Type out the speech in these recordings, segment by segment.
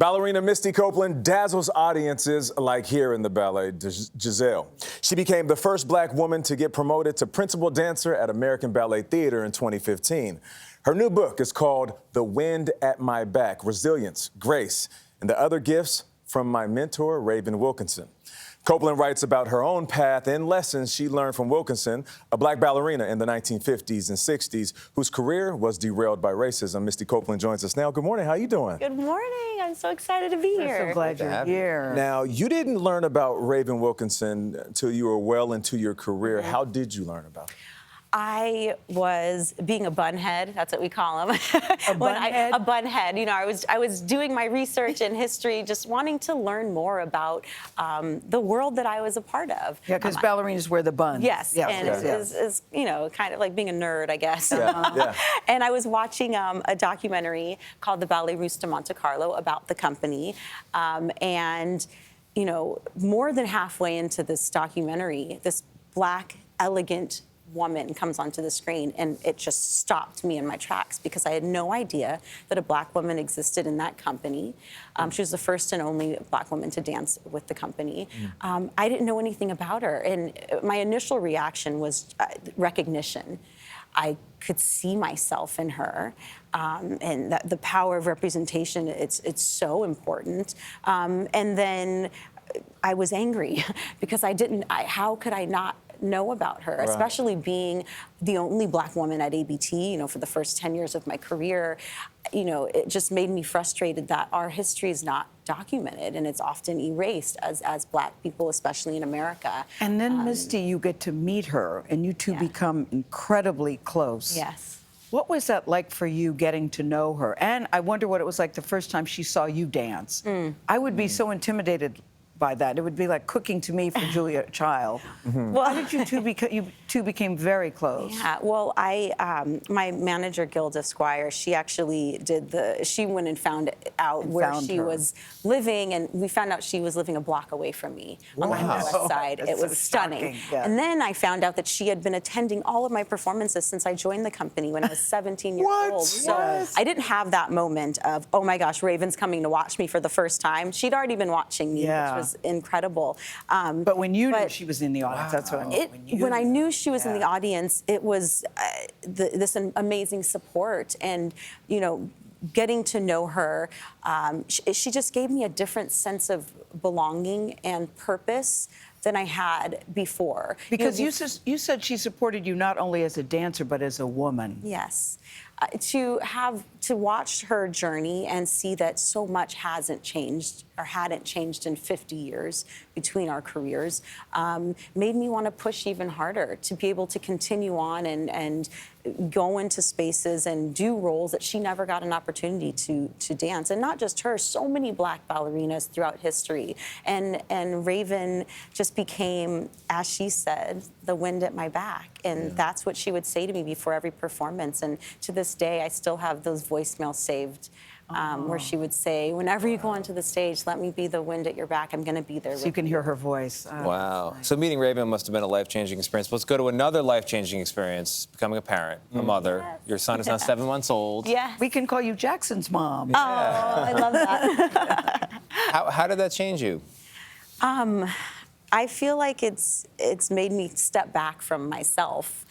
Ballerina Misty Copeland dazzles audiences like here in the ballet Giselle. She became the first black woman to get promoted to principal dancer at American Ballet Theatre in 2015. Her new book is called The Wind at My Back: Resilience, Grace, and the Other Gifts from My Mentor, Raven Wilkinson. Copeland writes about her own path and lessons she learned from Wilkinson, a black ballerina in the 1950s and 60s whose career was derailed by racism. Misty Copeland joins us now. Good morning. How you doing? Good morning. I'm so excited to be here. I'm so glad you're here. Now, you didn't learn about Raven Wilkinson until you were well into your career. How did you learn about her? I was being a bunhead. That's what we call them. A bunhead? A bunhead. You know, I was doing my research in history, just wanting to learn more about the world that I was a part of. Yeah, because ballerinas wear the buns. Yes, yes, and yes. is you know, kind of like being a nerd, I guess. Yeah. And I was watching a documentary called The Ballet Russe de Monte Carlo about the company, and you know, more than halfway into this documentary, this black, elegant woman comes onto the screen, and it just stopped me in my tracks because I had no idea that a black woman existed in that company. She was the first and only black woman to dance with the company. I didn't know anything about her, and my initial reaction was recognition. I could see myself in her, and the power of representation, it's so important. And then I was angry because how could I not know about her, especially being the only black woman at ABT, you know, for the first 10 years of my career. You know, it just made me frustrated that our history is not documented, and it's often erased as black people, especially in America. And then, Misty, you get to meet her, and you two become incredibly close. Yes. What was that like for you getting to know her? And I wonder what it was like the first time she saw you dance. I would be so intimidated by that. It would be like cooking to me for Julia Child. Well, how did you two became very close? Yeah, well, my manager, Gilda Squire, she actually she went and found out where she was living, and we found out she was living a block away from me on the west side. It was stunning. Yeah. And then I found out that she had been attending all of my performances since I joined the company when I was 17 years old. So I didn't have that moment of, oh my gosh, Raven's coming to watch me for the first time. She'd already been watching me, which was incredible. But when you knew she was in the audience, that's what I mean. When I knew she was in the audience, it was this amazing support, and you know, getting to know her, she just gave me a different sense of belonging and purpose than I had before. Because you said she supported you not only as a dancer, but as a woman. Yes. To watch her journey and see that so much hasn't changed or hadn't changed in 50 years between our careers made me want to push even harder to be able to continue on and go into spaces and do roles that she never got an opportunity to dance. And not just her, so many black ballerinas throughout history. And Raven just became, as she said, the wind at my back. And that's what she would say to me before every performance. And to this day, I still have those voicemails saved where she would say, whenever you go onto the stage, let me be the wind at your back. I'm going to be there with you can hear her voice. Wow. So meeting Raven must have been a life-changing experience. Let's go to another life-changing experience, becoming a parent, a mother. Yes. Your son is now 7 months old. Yeah. We can call you Jackson's mom. Oh, I love that. How did that change you? I feel like it's made me step back from myself.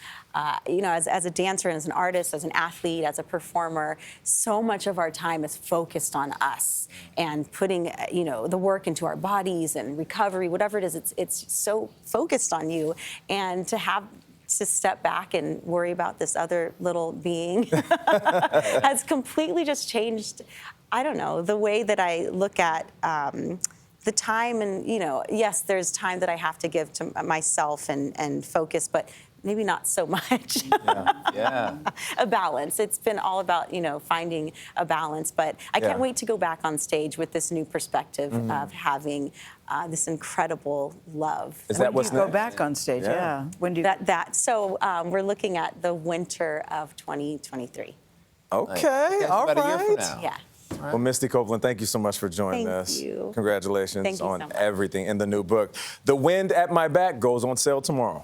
You know, as a dancer, as an artist, as an athlete, as a performer, so much of our time is focused on us and putting, you know, the work into our bodies and recovery, whatever it is, it's so focused on you. And to step back and worry about this other little being has completely just changed, I don't know, the way that I look at the time. And, you know, yes, there's time that I have to give to myself and focus, but maybe not so much. A balance. It's been all about, you know, finding a balance. But I can't wait to go back on stage with this new perspective of having this incredible love. Is that what's next? Go back on stage? Yeah. When do you... So we're looking at the winter of 2023. Okay, all about a year from right. now. Yeah. Well, Misty Copeland, thank you so much for joining Thank us. you. Congratulations Thank you on so much. everything in the new book. The Wind at My Back goes on sale tomorrow.